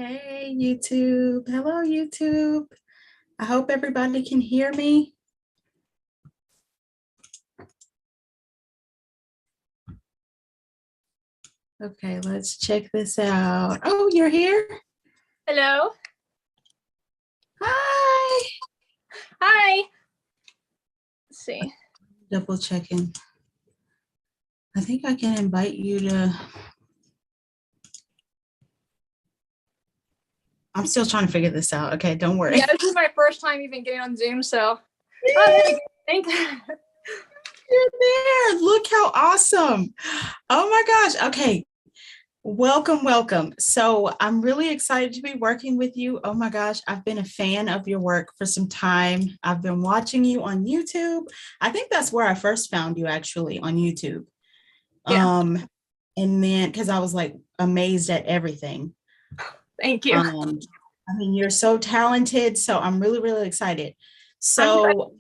Hey, YouTube. Hello, YouTube. I hope everybody can hear me. Okay, let's check this out. Oh, you're here? Hello. Hi. Hi. Let's see. Double checking. I think I can invite you to. I'm still trying to figure this out. Okay, don't worry. Yeah, this is my first time even getting on Zoom, so. Thank you. You're there. Look how awesome. Oh my gosh. Okay. Welcome, welcome. So I'm really excited to be working with you. Oh my gosh, I've been a fan of your work for some time. I've been watching you on YouTube. I think that's where I first found you, actually, on YouTube. Yeah. And then because I was like amazed at everything. Thank you. I mean, you're so talented. So I'm really, really excited. So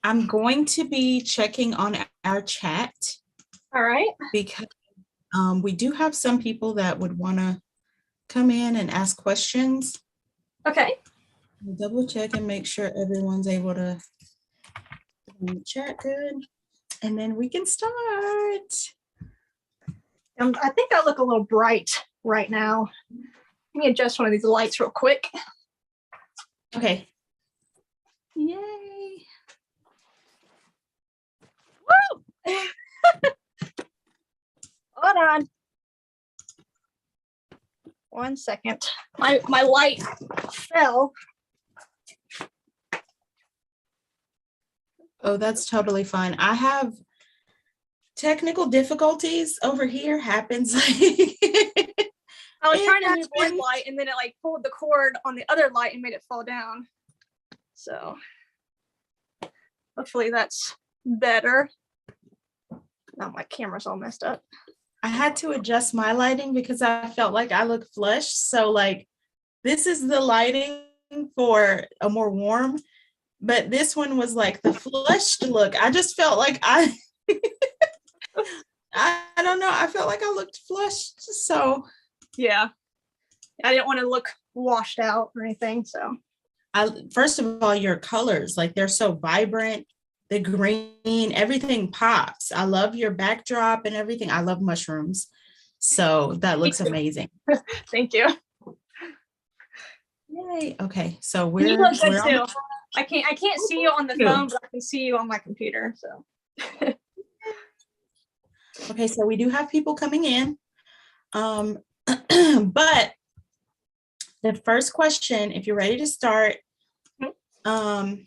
I'm going to be checking on our chat. All right. Because we do have some people that would want to come in and ask questions. Okay. We'll double check and make sure everyone's able to chat good. And then we can start. I think I look a little bright right now. Let me adjust one of these lights real quick. Okay. Yay. Woo! Hold on. 1 second. My light fell. Oh, that's totally fine. I have technical difficulties over here. Happens. I was trying to move one light and then it like pulled the cord on the other light and made it fall down. So hopefully that's better. Now my camera's all messed up. I had to adjust my lighting because I felt like I looked flushed. So like this is the lighting for a more warm, but this one was like the flushed look. I just felt like I don't know. I felt like I looked flushed. So yeah, I didn't want to look washed out or anything. So first of all, your colors, like they're so vibrant. The green, everything pops. I love your backdrop and everything. I love mushrooms. So that looks amazing. Thank you. Yay. Okay. So we're you look good too. I can't see you on the phone, but I can see you on my computer. So okay, so we do have people coming in. But the first question, if you're ready to start, so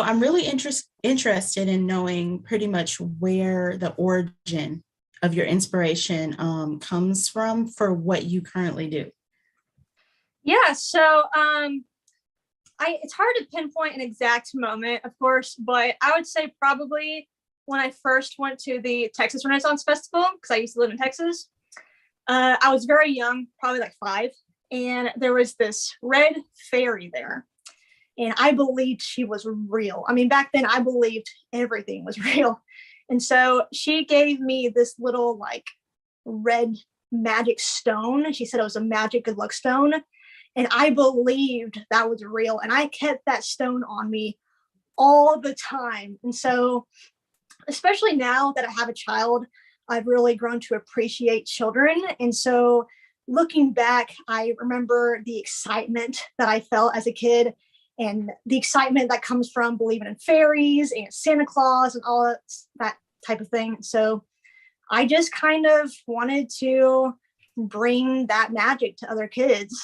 I'm really interested in knowing pretty much where the origin of your inspiration comes from for what you currently do. Yeah, so it's hard to pinpoint an exact moment, of course, but I would say probably when I first went to the Texas Renaissance Festival, because I used to live in Texas. I was very young, probably like 5, and there was this red fairy there. And I believed she was real. I mean, back then I believed everything was real. And so she gave me this little like red magic stone. She said it was a magic good luck stone. And I believed that was real. And I kept that stone on me all the time. And so, especially now that I have a child, I've really grown to appreciate children. And so looking back, I remember the excitement that I felt as a kid and the excitement that comes from believing in fairies and Santa Claus and all that type of thing. So I just kind of wanted to bring that magic to other kids.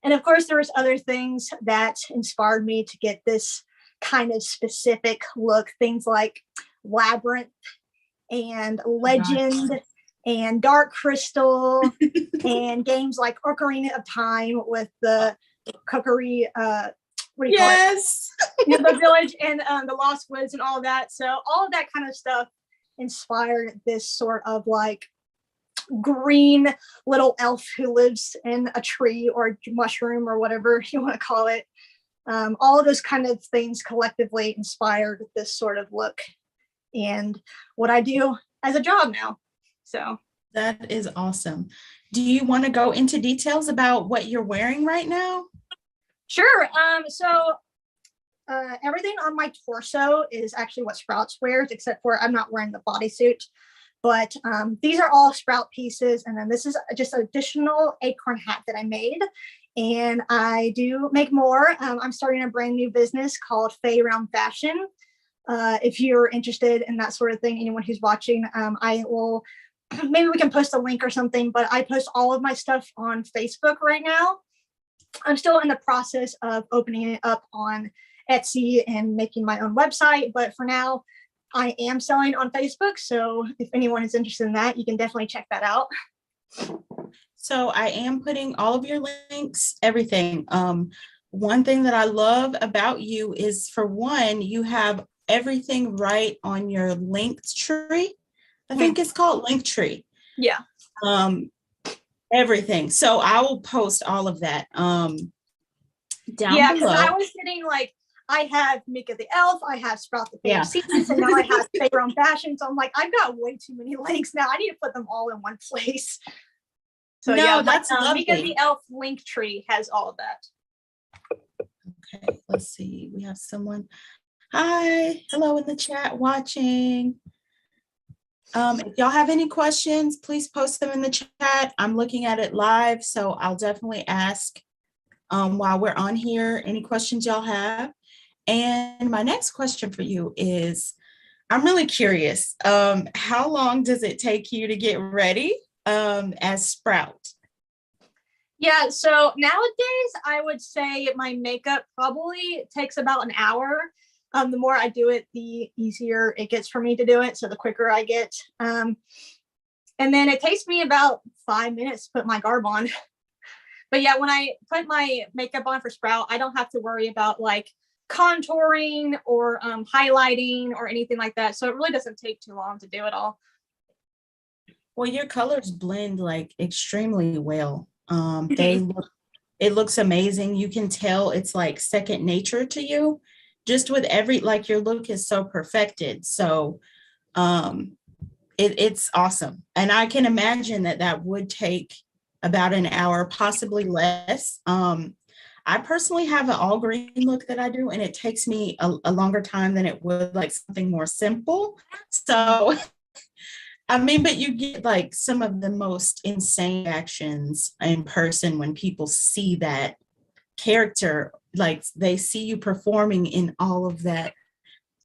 And of course, there was other things that inspired me to get this kind of specific look, things like Labyrinth and Legend and Dark Crystal and games like Ocarina of Time with the cookery, what do you call it? The village and the Lost Woods and all of that. So all of that kind of stuff inspired this sort of like green little elf who lives in a tree or mushroom or whatever you want to call it. All of those kind of things collectively inspired this sort of look and what I do as a job now. So That is awesome. Do you want to go into details about what you're wearing right now? Sure. Everything on my torso is actually what Sprouts wears, except for I'm not wearing the bodysuit. But these are all Sprout pieces. And then this is just an additional acorn hat that I made. And I do make more. I'm starting a brand new business called Faye Round Fashion. If you're interested in that sort of thing, anyone who's watching, I will, maybe we can post a link or something, but I post all of my stuff on Facebook right now. I'm still in the process of opening it up on Etsy and making my own website, but for now, I am selling on Facebook. So if anyone is interested in that, you can definitely check that out. So I am putting all of your links, everything. One thing that I love about you is, for one, you have everything right on your linked tree. I think it's called Linktree. Yeah. Everything. So I will post all of that down Yeah, because below. I was sitting like, I have Mika the Elf, I have Sprout the Yeah. Seasons, and now I have Faye Own Fashion. So I'm like, I've got way too many links now. I need to put them all in one place. So No, yeah, that's lovely. Mika the Elf link tree has all of that. Okay, let's see. We have someone. Hi, hello in the chat watching. If y'all have any questions, please post them in the chat. I'm looking at it live, so I'll definitely ask while we're on here any questions y'all have. And my next question for you is, I'm really curious, how long does it take you to get ready as Sprout? Yeah, so nowadays I would say my makeup probably takes about an hour. The more I do it, the easier it gets for me to do it. So the quicker I get. And then it takes me about 5 minutes to put my garb on. But yeah, when I put my makeup on for Sprout, I don't have to worry about like contouring or highlighting or anything like that. So it really doesn't take too long to do it all. Well, your colors blend like extremely well. It looks amazing. You can tell it's like second nature to you. Just with like your look is so perfected. So it's awesome. And I can imagine that would take about an hour, possibly less. I personally have an all green look that I do, and it takes me a longer time than it would like something more simple. So, I mean, but you get like some of the most insane actions in person when people see that character, like they see you performing in all of that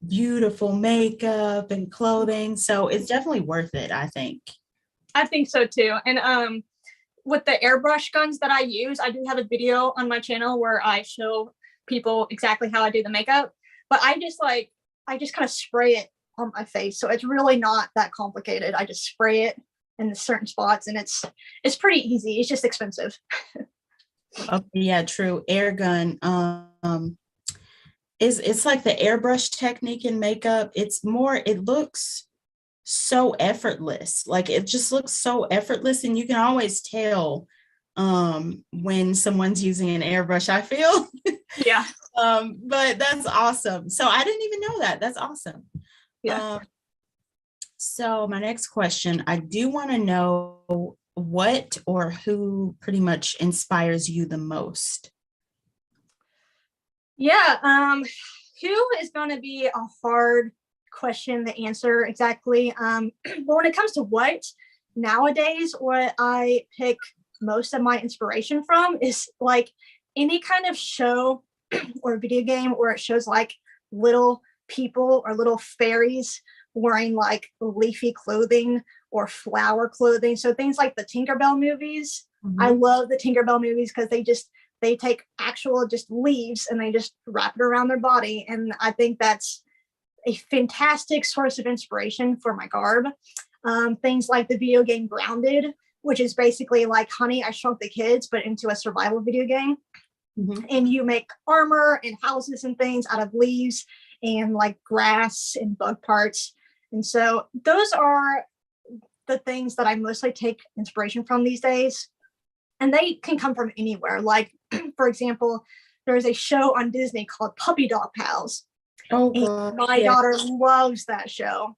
beautiful makeup and clothing. So it's definitely worth it, I think. I think so too. And with the airbrush guns that I use, I do have a video on my channel where I show people exactly how I do the makeup. But I just kind of spray it on my face. So it's really not that complicated. I just spray it in certain spots, and it's pretty easy. It's just expensive. Okay, yeah, true. Air gun. It's like the airbrush technique in makeup. It looks so effortless. Like it just looks so effortless, and you can always tell when someone's using an airbrush, I feel. Yeah. But that's awesome. So I didn't even know that. That's awesome. Yeah. So my next question, I do want to know what or who pretty much inspires you the most. Yeah. Who is going to be a hard question to answer exactly. But when it comes to what nowadays, what I pick most of my inspiration from is like any kind of show or video game where it shows like little people or little fairies wearing like leafy clothing or flower clothing. So things like the Tinkerbell movies. Mm-hmm. I love the Tinkerbell movies because they take actual just leaves and they just wrap it around their body. And I think that's a fantastic source of inspiration for my garb. Things like the video game Grounded, which is basically like Honey, I Shrunk the Kids, but into a survival video game. Mm-hmm. And you make armor and houses and things out of leaves and like grass and bug parts. And so those are the things that I mostly take inspiration from these days. And they can come from anywhere. Like, for example, there's a show on Disney called Puppy Dog Pals. Oh, God. My daughter loves that show.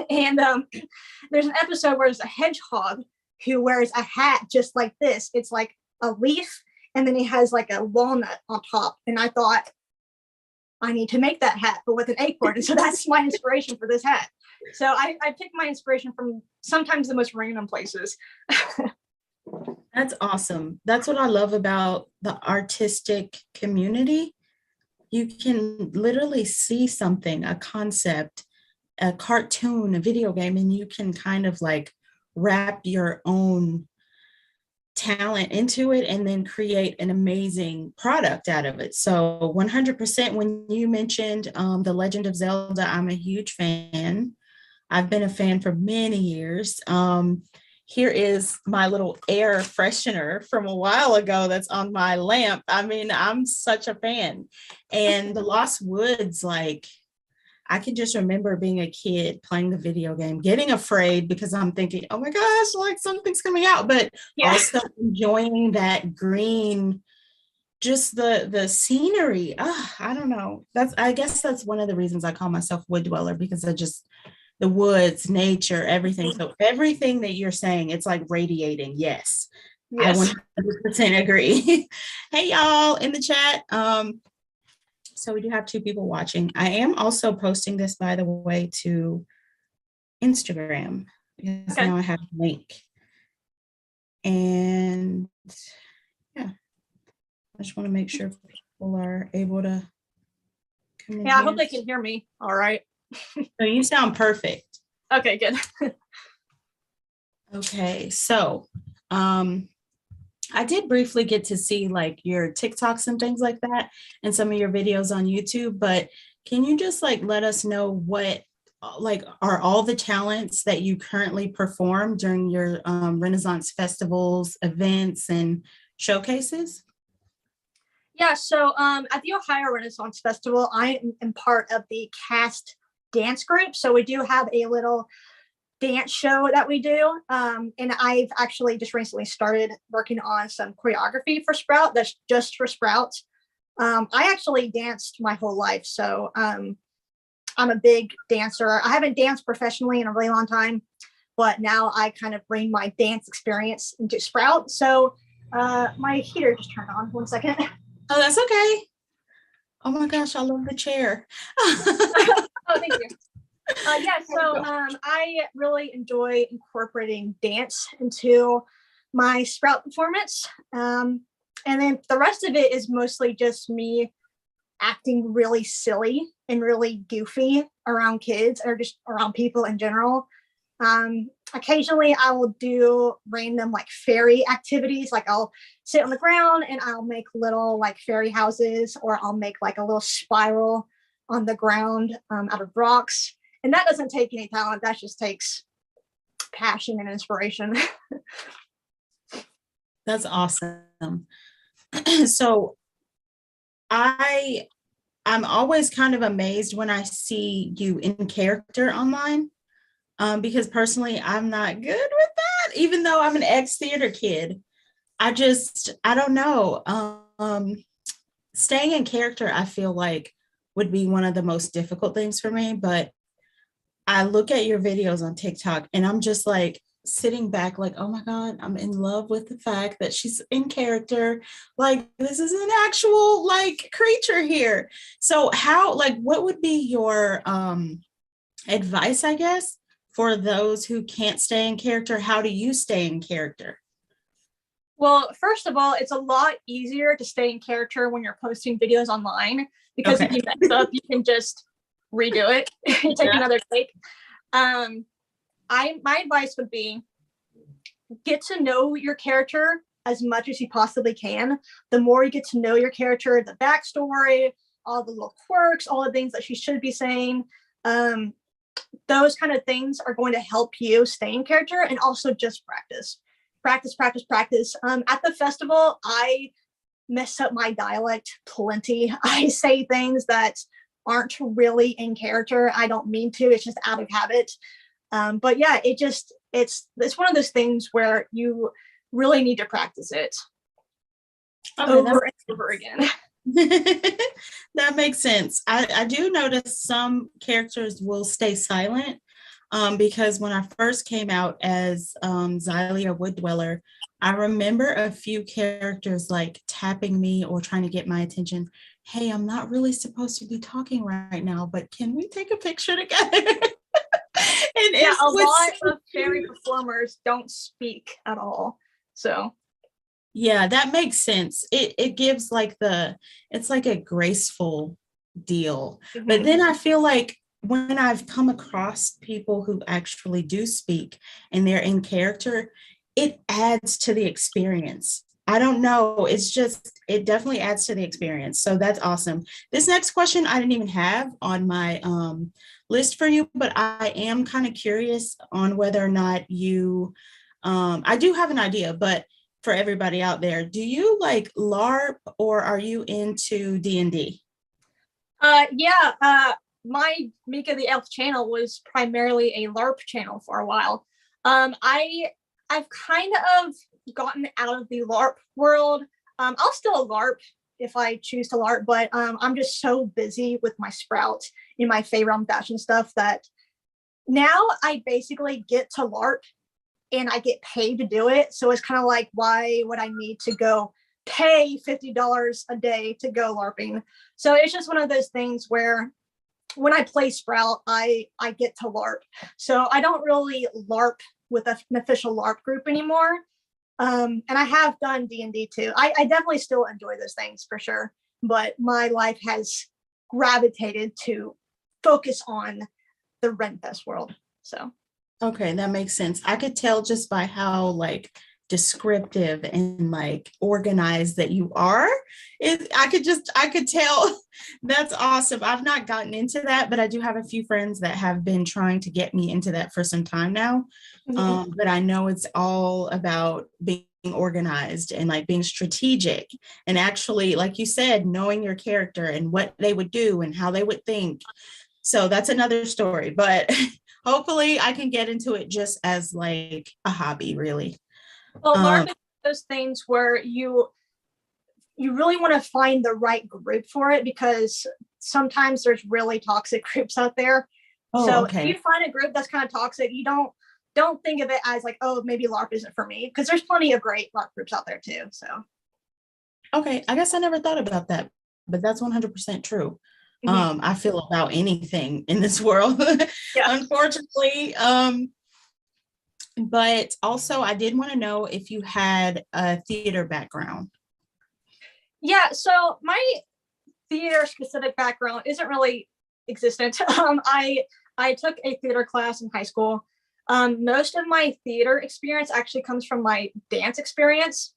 And there's an episode where there's a hedgehog who wears a hat just like this. It's like a leaf, and then he has like a walnut on top. And I thought, I need to make that hat, but with an acorn. And so that's my inspiration for this hat. So I pick my inspiration from sometimes the most random places. That's awesome. That's what I love about the artistic community. You can literally see something, a concept, a cartoon, a video game, and you can kind of like wrap your own talent into it and then create an amazing product out of it. So 100%, when you mentioned The Legend of Zelda, I'm a huge fan. I've been a fan for many years. Here is my little air freshener from a while ago that's on my lamp. I mean, I'm such a fan. And The Lost Woods, like, I can just remember being a kid playing the video game, getting afraid because I'm thinking, oh my gosh, like something's coming out, but also enjoying that green, just the scenery. I don't know. I guess that's one of the reasons I call myself wood dweller, because I just, the woods, nature, everything. So everything that you're saying, it's like radiating. Yes. I 100% agree. Hey, y'all in the chat. So we do have 2 people watching. I am also posting this, by the way, to Instagram, because now I have a link. And yeah, I just want to make sure people are able to come in. Yeah, I hope they can hear me. All right. So you sound perfect. Okay, good. Okay, so I did briefly get to see like your TikToks and things like that and some of your videos on YouTube, but can you just like let us know what like are all the talents that you currently perform during your Renaissance festivals, events, and showcases? Yeah, so at the Ohio Renaissance Festival, I am part of the cast dance group. So we do have a little dance show that we do. And I've actually just recently started working on some choreography for Sprout. That's just for Sprout. I actually danced my whole life. So I'm a big dancer. I haven't danced professionally in a really long time, but now I kind of bring my dance experience into Sprout. So my heater just turned on. 1 second. Oh, that's okay. Oh my gosh, I love the chair. Oh, thank you. Yeah, so I really enjoy incorporating dance into my Sprout performance. And then the rest of it is mostly just me acting really silly and really goofy around kids or just around people in general. Occasionally I will do random like fairy activities. Like I'll sit on the ground and I'll make little like fairy houses, or I'll make like a little spiral on the ground out of rocks. And that doesn't take any talent. That just takes passion and inspiration. That's awesome. So I'm always kind of amazed when I see you in character online, because personally, I'm not good with that, even though I'm an ex-theater kid. I don't know. Staying in character, I feel like would be one of the most difficult things for me, but I look at your videos on TikTok and I'm just like sitting back like, oh my God, I'm in love with the fact that she's in character. Like this is an actual like creature here. So what would be your advice, I guess, for those who can't stay in character? How do you stay in character? Well, first of all, it's a lot easier to stay in character when you're posting videos online, because if you mess up, you can just redo it and take another take. My advice would be get to know your character as much as you possibly can. The more you get to know your character, the backstory, all the little quirks, all the things that she should be saying, those kind of things are going to help you stay in character. And also just practice. At the festival, I mess up my dialect plenty. I say things that aren't really in character. I don't mean to, it's just out of habit. But yeah, it's one of those things where you really need to practice it over and over again. That makes sense. I do notice some characters will stay silent. because when I first came out as Xylia Wood Dweller, I remember a few characters like tapping me or trying to get my attention. Hey, I'm not really supposed to be talking right now, but can we take a picture together? And Yeah, it a was lot so of fairy cute. performers don't speak at all. So, Yeah, that makes sense. It gives like it's like a graceful deal. But mhm. then I feel like when I've come across people who actually do speak and they're in character, it adds to the experience. I don't know. It's just, it definitely adds to the experience. So that's awesome. This next question I didn't even have on my list for you, but I am kind of curious on whether or not I do have an idea, but for everybody out there, do you like LARP or are you into D&D? Yeah, my Mika the Elf channel was primarily a LARP channel for a while. I've kind of gotten out of the LARP world. I'll still LARP if I choose to LARP, but I'm just so busy with my Sprout in my favorite fashion stuff that now I basically get to LARP and I get paid to do it. So it's kind of like, why would I need to go pay $50 a day to go LARPing? So it's just one of those things where when I play Sprout, I get to LARP. So I don't really LARP with an official LARP group anymore. And I have done D&D too. I definitely still enjoy those things for sure. But my life has gravitated to focus on the Renfest world. So Okay, that makes sense. I could tell just by how like descriptive and like organized that you are. I could tell. That's awesome. I've not gotten into that, but I do have a few friends that have been trying to get me into that for some time now. mhm. But I know it's all about being organized and like being strategic and actually, like you said, knowing your character and what they would do and how they would think. So that's another story, but hopefully I can get into it just as like a hobby, really. Well, Um, LARP is those things where you really want to find the right group for it because sometimes there's really toxic groups out there. oh, So if you okay. find a group that's kind of toxic, you don't think of it as like, oh, maybe LARP isn't for me, because there's plenty of great LARP groups out there too. So Okay. I guess I never thought about that, but that's 100% true. mhm. I feel about anything in this world, Yeah. unfortunately. But also, I did want to know if you had a theater background. Yeah. So my theater specific background isn't really existent. I took a theater class in high school. Most of my theater experience actually comes from my dance experience.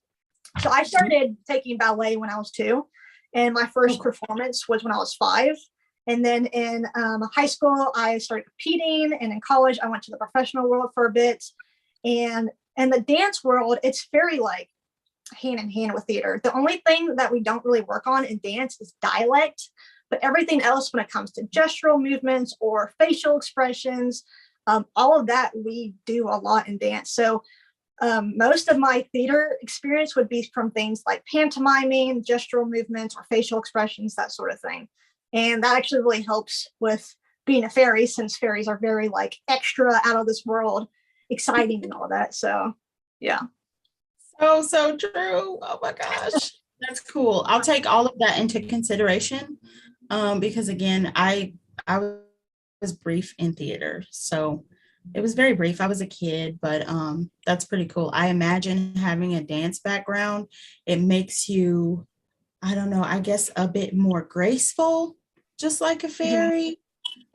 So I started taking ballet when I was 2, and my first Oh, performance was when I was 5. And then in high school, I started competing, and in college, I went to the professional world for a bit. And the dance world, it's very like hand in hand with theater. The only thing that we don't really work on in dance is dialect, but everything else, when it comes to gestural movements or facial expressions, all of that we do a lot in dance. So most of my theater experience would be from things like pantomiming, gestural movements, or facial expressions, that sort of thing. And that actually really helps with being a fairy, since fairies are very like extra out of this world, exciting and all that. So yeah. so true. Oh my gosh. That's cool. I'll take all of that into consideration. Because again, I was brief in theater. So it was very brief. I was a kid, but that's pretty cool. I imagine having a dance background, it makes you, I don't know, I guess a bit more graceful, just like a Mhm. fairy.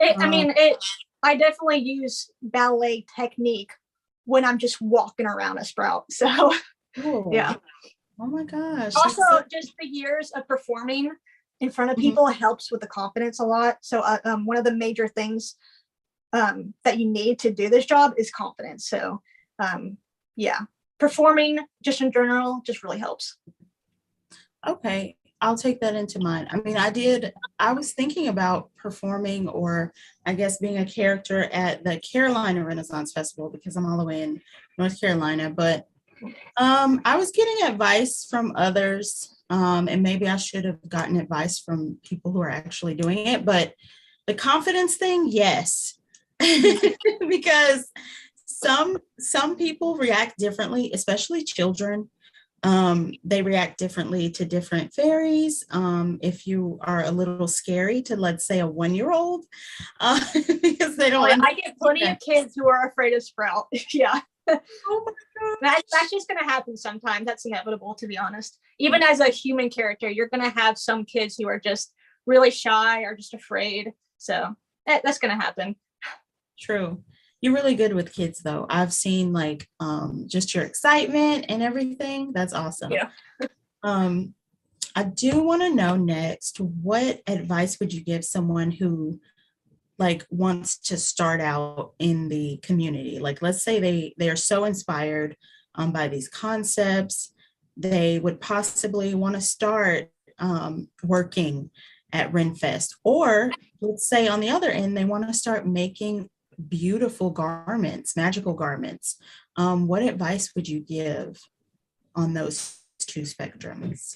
I Um, mean, I definitely use ballet technique when I'm just walking around a Sprout. So cool. yeah. Oh my gosh, Also, that's so just the years of performing in front of mhm. people helps with the confidence a lot. So one of the major things that you need to do this job is confidence. So um, yeah, performing just in general just really helps. Okay. I'll take that into mind. I mean, I was thinking about performing or I guess being a character at the Carolina Renaissance Festival because I'm all the way in North Carolina, but I was getting advice from others, and maybe I should have gotten advice from people who are actually doing it. But the confidence thing, yes. because some people react differently, especially children. They react differently to different fairies. If you are a little scary to, let's say, a 1-year-old, because they don't Oh, yeah, I get plenty understand. of kids who are afraid of Sprout. Yeah. Oh my That's gosh. just going to happen sometimes. That's inevitable, to be honest. Even as a human character, you're going to have some kids who are just really shy or just afraid. So that's going to happen. True. You're really good with kids though. I've seen like just your excitement and everything. That's awesome. Yeah. Um I do want to know next, what advice would you give someone who like wants to start out in the community? Like let's say they are so inspired by these concepts, they would possibly want to start working at Renfest, or let's say on the other end they want to start making beautiful garments, magical garments. What advice would you give on those two spectrums?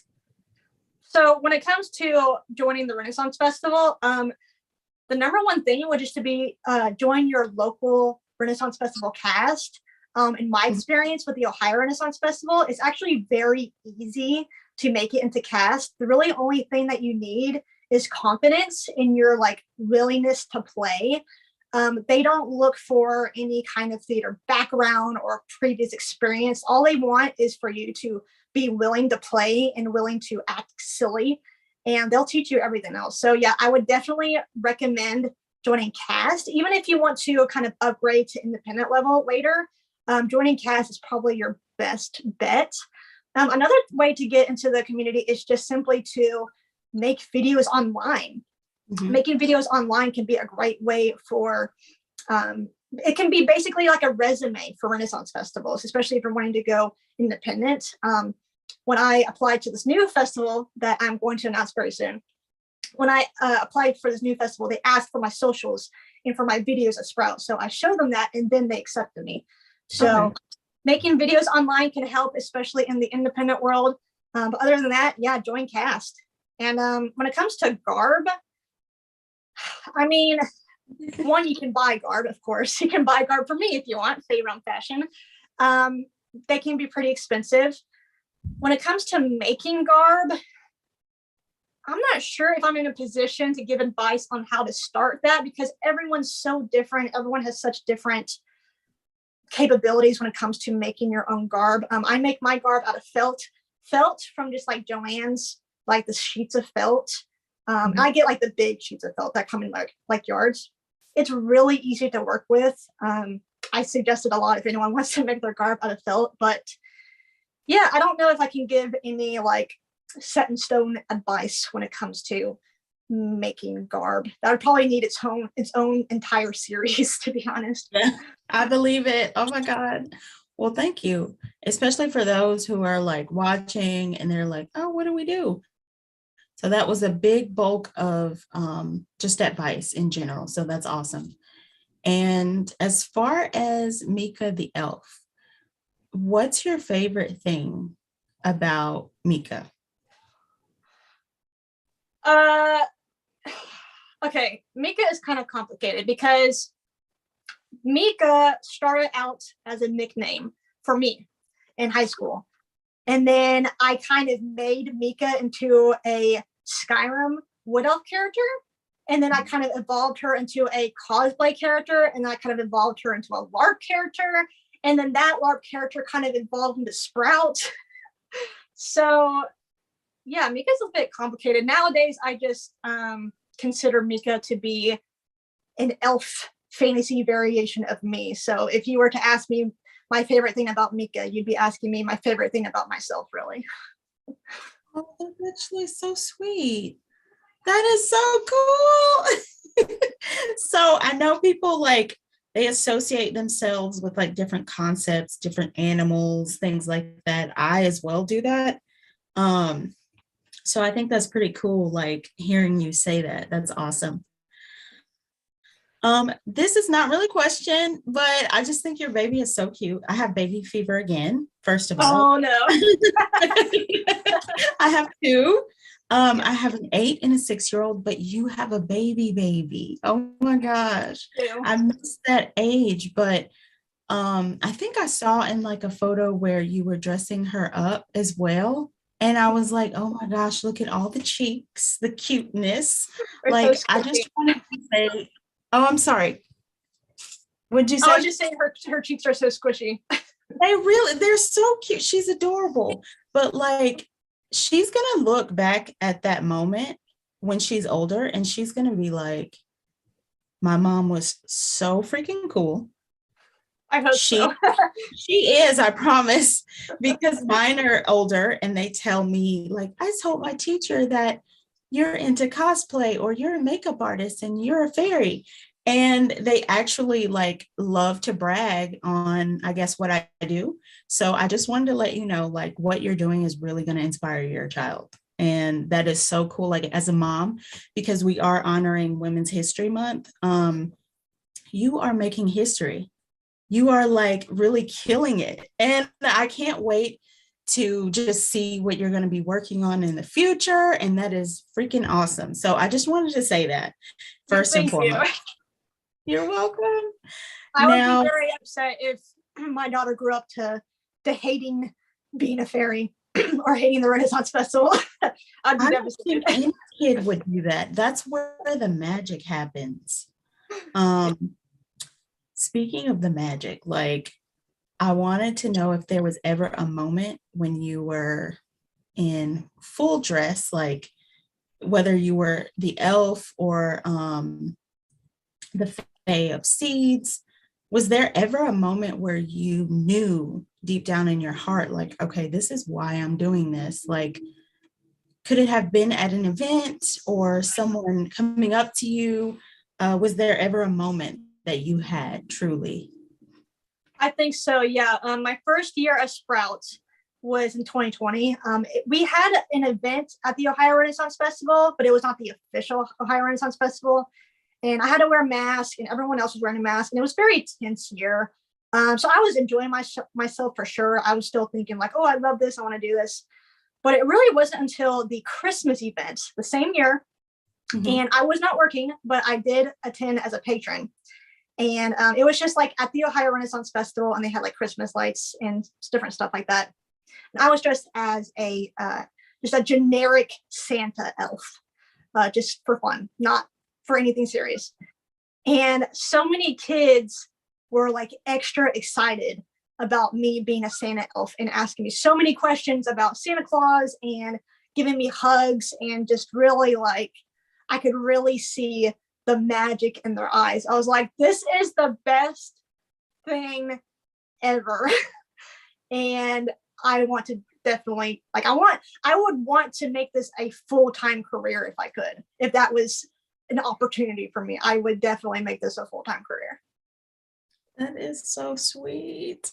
So when it comes to joining the Renaissance Festival, the number one thing would just to be join your local Renaissance Festival cast. In my experience with the Ohio Renaissance Festival, it's actually very easy to make it into cast. The really only thing that you need is confidence in your like willingness to play. They don't look for any kind of theater background or previous experience. All they want is for you to be willing to play and willing to act silly, and they'll teach you everything else. So yeah, I would definitely recommend joining cast, even if you want to kind of upgrade to independent level later. Joining cast is probably your best bet. Another way to get into the community is just simply to make videos online. Mm-hmm. Making videos online can be a great way for it can be basically like a resume for Renaissance festivals, especially if you're wanting to go independent. When I applied to this new festival that I'm going to announce very soon, when I applied for this new festival, they asked for my socials and for my videos at Sprout. So I showed them that, and then they accepted me. So Okay. making videos online can help, especially in the independent world. But other than that, yeah, join cast. And when it comes to garb, I mean, one, you can buy garb, of course. You can buy garb for me if you want, Faye Fashion. They can be pretty expensive. When it comes to making garb, I'm not sure if I'm in a position to give advice on how to start that, because everyone's so different. Everyone has such different capabilities when it comes to making your own garb. I make my garb out of felt from just like Joann's, like the sheets of felt. And I get like the big sheets of felt that come in like yards. It's really easy to work with. I suggest it a lot if anyone wants to make their garb out of felt, but yeah, I don't know if I can give any like set in stone advice when it comes to making garb. That would probably need its own entire series, to be honest. Yeah, I believe it. Oh my God. Well, thank you. Especially for those who are like watching and they're like, oh, what do we do? So that was a big bulk of just advice in general. So that's awesome. And as far as Mika the elf, what's your favorite thing about Mika? Uh, okay, Mika is kind of complicated because Mika started out as a nickname for me in high school. And then I kind of made Mika into a Skyrim Wood Elf character. And then I kind of evolved her into a cosplay character. And then I kind of evolved her into a LARP character. And then that LARP character kind of evolved into Sprout. So yeah, Mika's a bit complicated. Nowadays, I just consider Mika to be an elf fantasy variation of me. So if you were to ask me my favorite thing about Mika, you'd be asking me my favorite thing about myself, really. Oh, that's actually so sweet. That is so cool. So I know people like they associate themselves with like different concepts, different animals, things like that. I as well do that. Um, so I think that's pretty cool, like hearing you say that. That's awesome. This is not really a question, but I just think your baby is so cute. I have baby fever again, first of all. Oh no. I have two. Yeah. I have an 8 and a 6-year-old, but you have a baby. Oh my gosh. Ew. I missed that age, but I think I saw in like a photo where you were dressing her up as well. And I was like, oh my gosh, look at all the cheeks, the cuteness. They're so Like, I squishy. just wanted to say, oh, I'm sorry. What'd you I was say? just saying her cheeks are so squishy. They're so cute. She's adorable. But like, she's gonna look back at that moment when she's older and she's gonna be like, my mom was so freaking cool. I hope so. She she is, I promise, because mine are older and they tell me, like, I told my teacher that you're into cosplay or you're a makeup artist and you're a fairy. And they actually like love to brag on, I guess, what I do. So I just wanted to let you know, like, what you're doing is really going to inspire your child. And that is so cool, like, as a mom, because we are honoring Women's History Month. You are making history. You are like really killing it. And I can't wait to just see what you're going to be working on in the future. And that is freaking awesome. So I just wanted to say that first and Thank you. foremost. You're welcome. I would be Now, very upset if my daughter grew up to hating being a fairy or hating the Renaissance Festival. I'd be I don't devastated. think any kid would do that. That's where the magic happens. Um, Speaking of the magic, like, I wanted to know if there was ever a moment when you were in full dress, like whether you were the elf or the Fae of Seeds. Was there ever a moment where you knew deep down in your heart, like, okay, this is why I'm doing this? Like, could it have been at an event or someone coming up to you? Was there ever a moment that you had truly? I think so. Yeah. My first year as Sprouts was in 2020. We had an event at the Ohio Renaissance Festival, but it was not the official Ohio Renaissance Festival. And I had to wear a mask, and everyone else was wearing a mask, and it was a very tense year. So I was enjoying myself for sure. I was still thinking like, oh, I love this. I want to do this. But it really wasn't until the Christmas event the same year, Mhm. and I was not working, but I did attend as a patron. And it was just like at the Ohio Renaissance Festival, and they had like Christmas lights and different stuff like that. And I was dressed as a just a generic Santa elf, just for fun, not for anything serious. And so many kids were like extra excited about me being a Santa elf and asking me so many questions about Santa Claus and giving me hugs, and just really like I could really see the magic in their eyes. I was like, this is the best thing ever. And I want to definitely like I would want to make this a full-time career if I could. If that was an opportunity for me, I would definitely make this a full-time career. That is so sweet.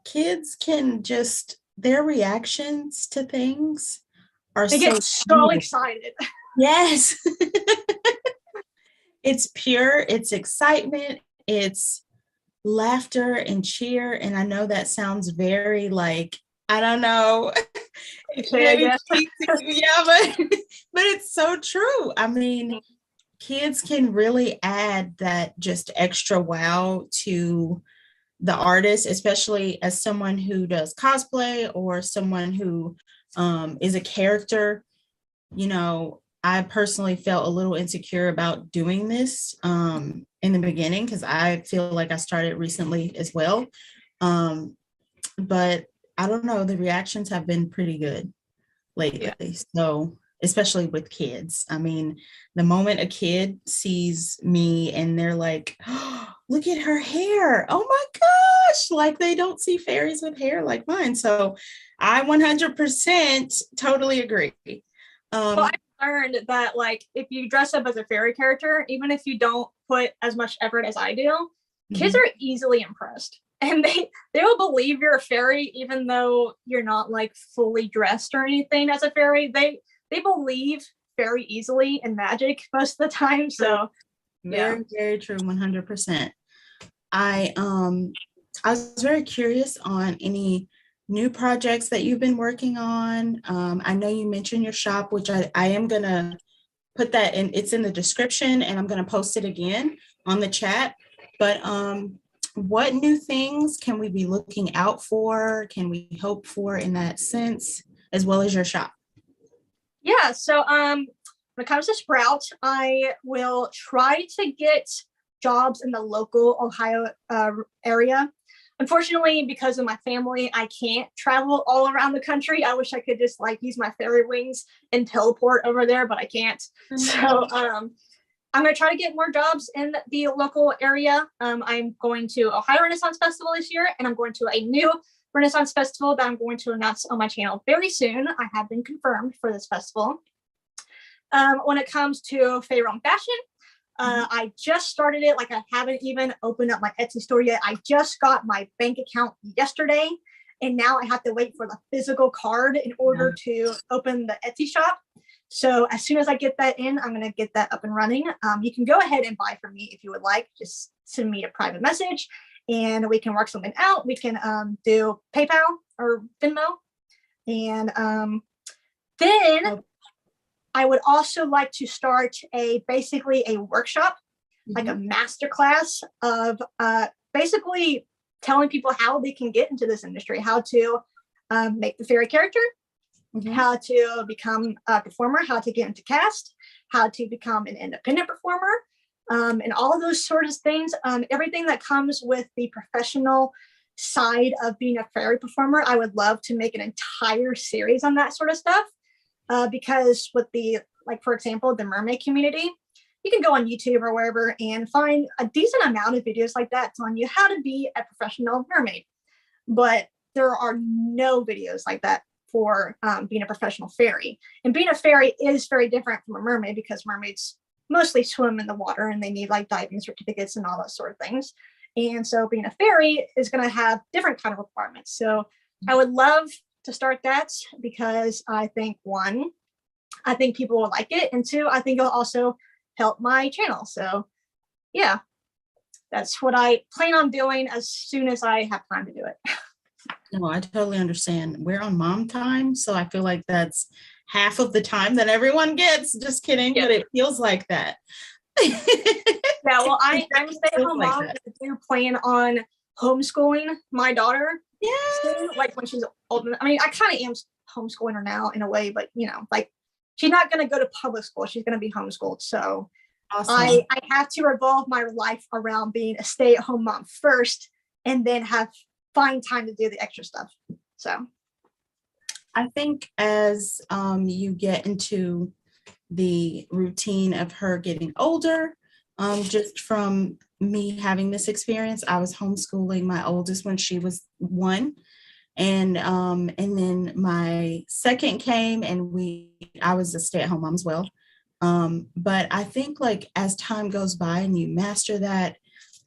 Kids can just, their reactions to things are They get so so pure. excited. Yes. It's pure, it's excitement, it's laughter and cheer. And I know that sounds very like, I don't know, I maybe guess. cheesy, yeah, but it's so true. I mean, kids can really add that just extra wow to the artist, especially as someone who does cosplay or someone who is a character. You know, I personally felt a little insecure about doing this in the beginning because I feel like I started recently as well. Um, but I don't know, the reactions have been pretty good Yeah. lately. So, especially with kids. I mean, the moment a kid sees me and they're like, oh, look at her hair. Oh my gosh. Like they don't see fairies with hair like mine. So, I 100% totally agree. Well, Um, I learned that like if you dress up as a fairy character, even if you don't put as much effort as I do, kids mhm. are easily impressed. And they will believe you're a fairy even though you're not like fully dressed or anything as a fairy. They believe very easily in magic most of the time. True. So yeah. Very true, 100%. I I was very curious on any new projects that you've been working on. I know you mentioned your shop, which I am going to put that in, it's in the description, and I'm going to post it again on the chat. But what new things can we be looking out for? Can we hope for in that sense, as well as your shop? Yeah, so when it comes to Sprout, I will try to get jobs in the local Ohio area. Unfortunately, because of my family, I can't travel all around the country. I wish I could just like use my fairy wings and teleport over there, but I can't. So I'm going to try to get more jobs in the local area. I'm going to Ohio Renaissance Festival this year, and I'm going to a new Renaissance Festival that I'm going to announce on my channel very soon. I have been confirmed for this festival. When it comes to Faerun fashion, I just started it. Like, I haven't even opened up my Etsy store yet. I just got my bank account yesterday, and now I have to wait for the physical card in order to open the Etsy shop. So as soon as I get that in, I'm going to get that up and running. You can go ahead and buy from me if you would like. Just send me a private message and we can work something out. We can do PayPal or Venmo. And then I would also like to start basically a workshop, like a masterclass of basically telling people how they can get into this industry, how to make the fairy character, how to become a performer, how to get into cast, how to become an independent performer, and all of those sorts of things. Everything that comes with the professional side of being a fairy performer, I would love to make an entire series on that sort of stuff. Because with the, like, for example, the mermaid community, you can go on YouTube or wherever and find a decent amount of videos like that telling you how to be a professional mermaid. But there are no videos like that for being a professional fairy. And being a fairy is very different from a mermaid, because mermaids mostly swim in the water and they need like diving certificates and all those sort of things. And so being a fairy is going to have different kind of requirements. So I would love to start that, because I think, one, I think people will like it, and two, I think it'll also help my channel. So yeah, that's what I plan on doing as soon as I have time to do it. No, I totally understand. We're on mom time, so I feel like that's half of the time that everyone gets. Just kidding, but it feels like that. Yeah, well, I'm a stay-at-home mom, and I do plan on homeschooling my daughter. Yeah, like when she's old. I mean, I kind of am homeschooling her now in a way, but you know, like, she's not going to go to public school. She's going to be homeschooled. So awesome. I have to revolve my life around being a stay-at-home mom first, and then find time to do the extra stuff. So I think as you get into the routine of her getting older, just from me having this experience, I was homeschooling my oldest when she was 1. And then my second came, and I was a stay-at-home mom as well. But I think, like, as time goes by and you master that,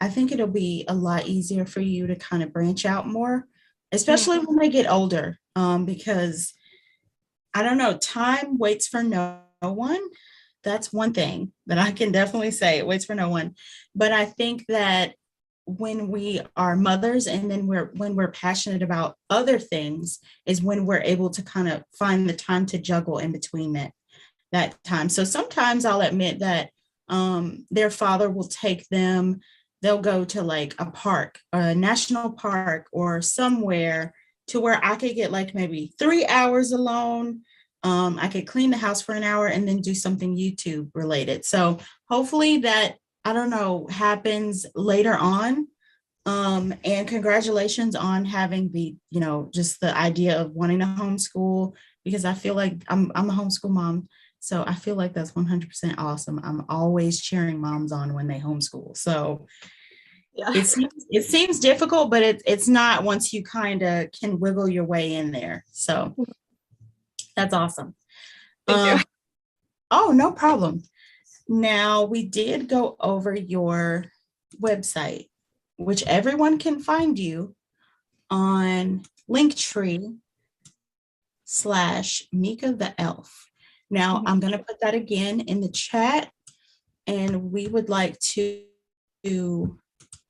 I think it'll be a lot easier for you to kind of branch out more, especially when they get older. Because I don't know, time waits for no one. That's one thing that I can definitely say. It waits for no one. But I think that when we are mothers, and then when we're passionate about other things, is when we're able to kind of find the time to juggle in between that time. So sometimes I'll admit that their father will take them. They'll go to like a park, a national park, or somewhere to where I could get like maybe 3 hours alone. I could clean the house for an hour and then do something YouTube related. So hopefully that, I don't know, happens later on. And congratulations on having the, just the idea of wanting to homeschool, because I feel like I'm a homeschool mom. So I feel like that's 100% awesome. I'm always cheering moms on when they homeschool. So yeah. It seems difficult, but it's not, once you kind of can wiggle your way in there. So that's awesome. Thank you. Oh, no problem. Now, we did go over your website, which everyone can find you on Linktree/Mika the Elf. Now, I'm going to put that again in the chat, and we would like to,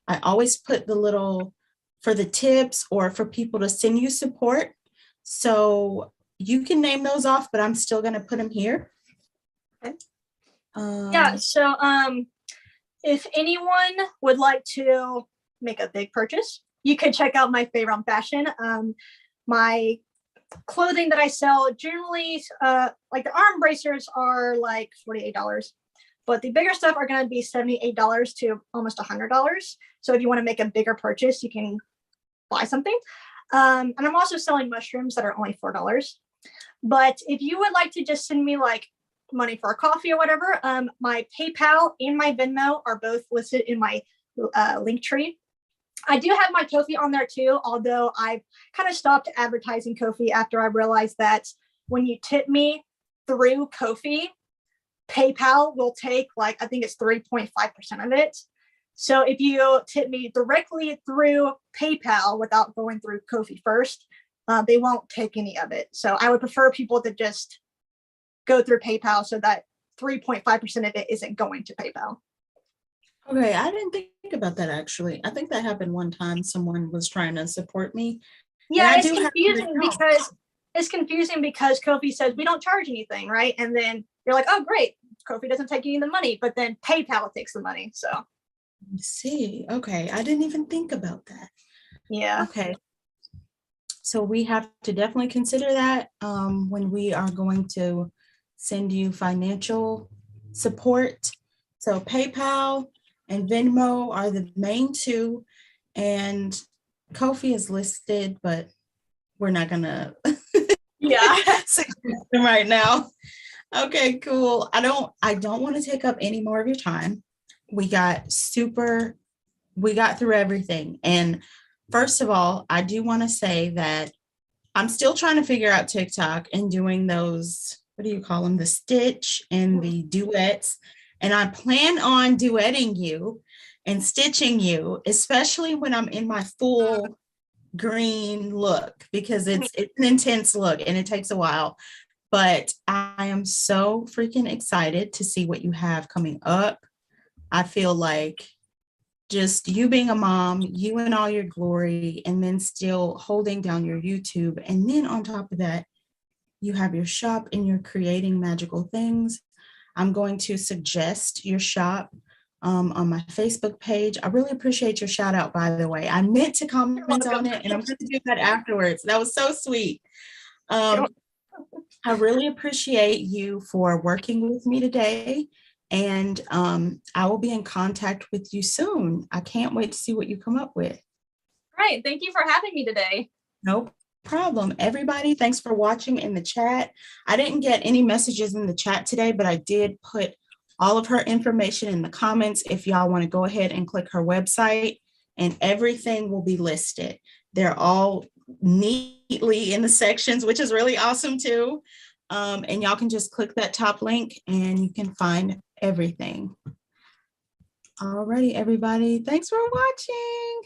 I always put the little for the tips or for people to send you support. So you can name those off, but I'm still going to put them here. Okay. Yeah. So if anyone would like to make a big purchase, you can check out my favorite on fashion. My clothing that I sell generally, like the arm bracers are like $48, but the bigger stuff are going to be $78 to almost $100. So if you want to make a bigger purchase, you can buy something. And I'm also selling mushrooms that are only $4. But if you would like to just send me like money for a coffee or whatever, my PayPal and my Venmo are both listed in my link tree. I do have my Ko-fi on there too, although I've kind of stopped advertising Ko-fi after I realized that when you tip me through Ko-fi, PayPal will take like, I think it's 3.5% of it. So if you tip me directly through PayPal without going through Ko-fi first, they won't take any of it. So I would prefer people to just go through PayPal so that 3.5% of it isn't going to PayPal. Okay, I didn't think about that actually. I think that happened one time. Someone was trying to support me. Yeah, it's confusing because Ko-fi says we don't charge anything, right? And then you're like, oh great, Ko-fi doesn't take any of the money, but then PayPal takes the money. So I see. Okay, I didn't even think about that. Yeah. Okay. So we have to definitely consider that when we are going to send you financial support. So PayPal and Venmo are the main two, and Ko-fi is listed, but we're not gonna suggest them right now. Okay, cool. I don't want to take up any more of your time. We got through everything. And first of all, I do want to say that I'm still trying to figure out TikTok and doing those, what do you call them? The stitch and the duets. And I plan on duetting you and stitching you, especially when I'm in my full green look, because it's an intense look and it takes a while. But I am so freaking excited to see what you have coming up. I feel like just you being a mom, you in all your glory, and then still holding down your YouTube. And then on top of that, you have your shop and you're creating magical things. I'm going to suggest your shop on my Facebook page. I really appreciate your shout out, by the way. I meant to comment on it and I'm going to do that afterwards. That was so sweet. I really appreciate you for working with me today. And I will be in contact with you soon. I can't wait to see what you come up with. Right. Thank you for having me today. No problem. Everybody, thanks for watching in the chat. I didn't get any messages in the chat today, but I did put all of her information in the comments. If y'all want to go ahead and click her website, and everything will be listed. They're all neatly in the sections, which is really awesome too. And y'all can just click that top link and you can find everything. Alrighty, everybody. Thanks for watching.